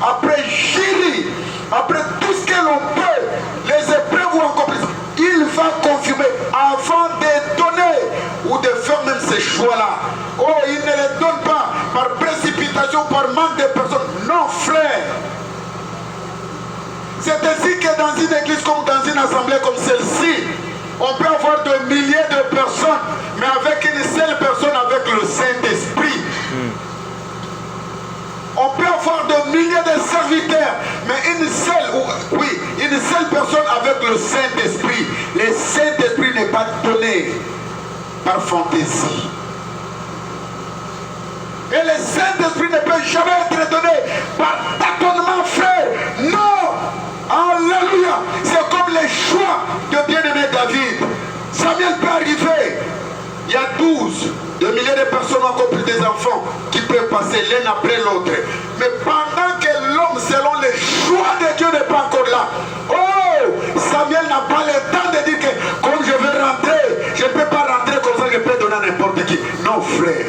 après Jésus, après tout ce que l'on peut, les épreuves ou encore plus, il va confirmer avant de donner ou de faire même ces choix-là. Oh, il ne les donne pas par précipitation, par manque de personnes. Non, frère. C'est ainsi que dans une église comme dans une assemblée comme celle-ci, on peut avoir de milliers de personnes, mais avec une seule personne, avec le Saint-Esprit. On peut avoir de milliers de serviteurs, mais une seule personne avec le Saint-Esprit. Le Saint-Esprit n'est pas donné par fantaisie. Et le Saint-Esprit ne peut jamais être donné par tâtonnement, frère. Non! Alléluia! C'est comme les choix de bien-aimé David. Samuel peut arriver. Il y a 12 de milliers de personnes, encore plus des enfants, qui peuvent passer l'un après l'autre. Mais pendant que l'homme, selon les choix de Dieu, n'est pas encore là, oh, Samuel n'a pas le temps de dire que comme je veux rentrer, je ne peux pas rentrer comme ça, je peux donner à n'importe qui. Non, frère.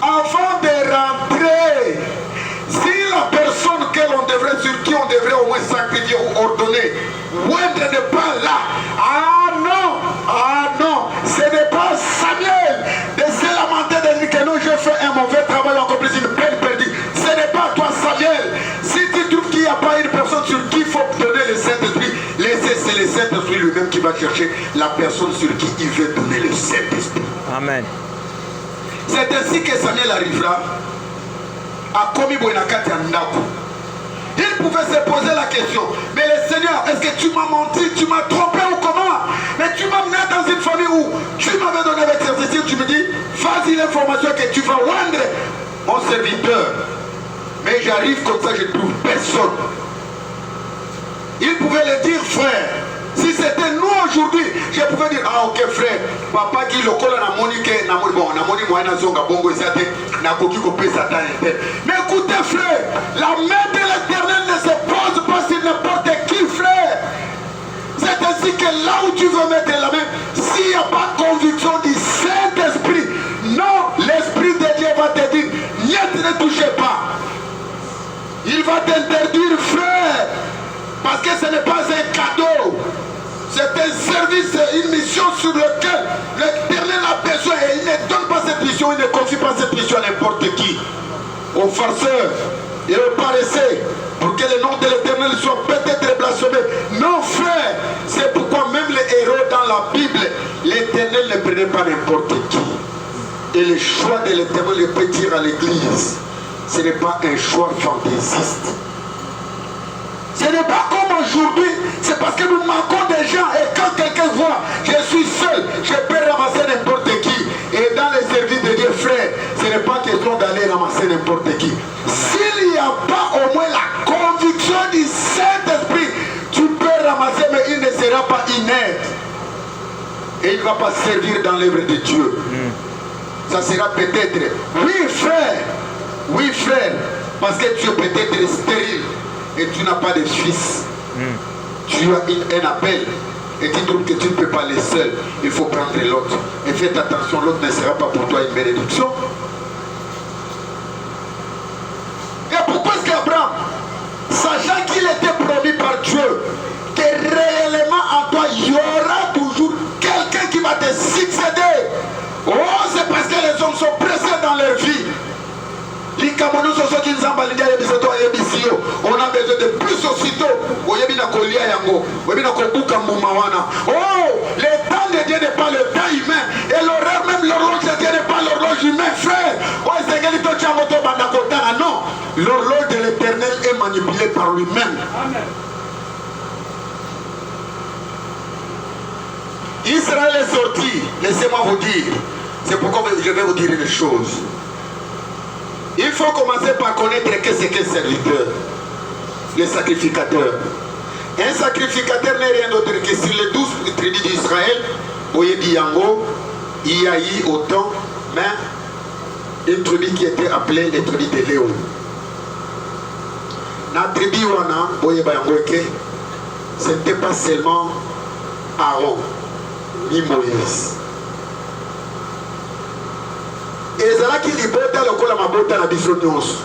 Avant de rentrer, si la personne sur qui on devrait au moins sacrifier ou ordonner, Wendre n'est pas là. Ah non, ce n'est pas Samuel de se lamenter de dire que non, je fais un mauvais travail, encore plus une peine perdue. Ce n'est pas toi, Samuel. Si tu trouves qu'il n'y a pas une personne sur qui il faut donner le Saint-Esprit, c'est le Saint-Esprit lui-même qui va chercher la personne sur qui il veut donner le Saint-Esprit. Amen. C'est ainsi que Samuel arrivera à Komi Boinakati Andako. Il pouvait se poser la question, mais le Seigneur, est-ce que tu m'as menti, tu m'as trompé ou comment? Mais tu m'as mené dans une famille où tu m'avais donné avec certitude, tu me dis, vas-y l'information que tu vas rendre mon serviteur. Mais j'arrive comme ça, je ne trouve personne. Il pouvait le dire, frère. Si c'était nous aujourd'hui, je pouvais dire, ah ok frère, papa qui le colle à Monique, bon, Namoni Moana Zonga Bongo Zate, Nakoki Kopé Satan. Mais écoutez frère, la main de l'Éternel ne se pose pas sur n'importe qui, frère. C'est ainsi que là où tu veux mettre la main, s'il n'y a pas conviction du Saint-Esprit, non, l'Esprit de Dieu va te dire, ne touchez pas. Il va t'interdire, frère, parce que ce n'est pas un cadeau. C'est un service, une mission sur laquelle l'Éternel a besoin et il ne donne pas cette mission, il ne confie pas cette mission à n'importe qui. Aux farceurs et aux paresseux, pour que le nom de l'Éternel soit peut-être blasphémé. Non, frère, c'est pourquoi même les héros dans la Bible, l'Éternel ne prenait pas n'importe qui. Et le choix de l'Éternel, il peut dire à l'Église, ce n'est pas un choix fantaisiste. Ce n'est pas comme aujourd'hui, c'est parce que nous manquons des gens et quand quelqu'un voit, je suis seul, je peux ramasser n'importe qui. Et dans les services de Dieu, frère, ce n'est pas question d'aller ramasser n'importe qui. S'il n'y a pas au moins la conviction du Saint-Esprit, tu peux ramasser, mais il ne sera pas inerte. Et il ne va pas servir dans l'œuvre de Dieu. Ça sera peut-être, oui frère, parce que tu es peut-être stérile. Et tu n'as pas de fils. Tu as un appel. Et tu trouves que tu ne peux pas aller seul. Il faut prendre l'autre. Et faites attention, l'autre ne sera pas pour toi une bénédiction. Et pourquoi est-ce qu'Abraham, sachant qu'il était promis par Dieu, que réellement en toi, il y aura toujours quelqu'un qui va te succéder. Oh, c'est parce que les hommes sont pressés dans leur vie. On a besoin de plus aussitôt. Oh, le temps de Dieu n'est pas le temps humain. Et l'horaire, même l'horloge de Dieu n'est pas l'horloge humaine, frère. Non, l'horloge de l'Éternel est manipulée par lui-même. Israël est sorti, laissez-moi vous dire. C'est pourquoi je vais vous dire une chose. Il faut commencer par connaître qu'est-ce qu'est serviteur, le sacrificateur. Un sacrificateur n'est rien d'autre que sur les 12 tribus d'Israël, il y a eu autant, mais une tribu qui était appelée les tribus de Léon. La tribu ce n'était pas seulement Aaron, ni Moïse. Et c'est là qu'il libère le col à ma botte à la biso nyonso.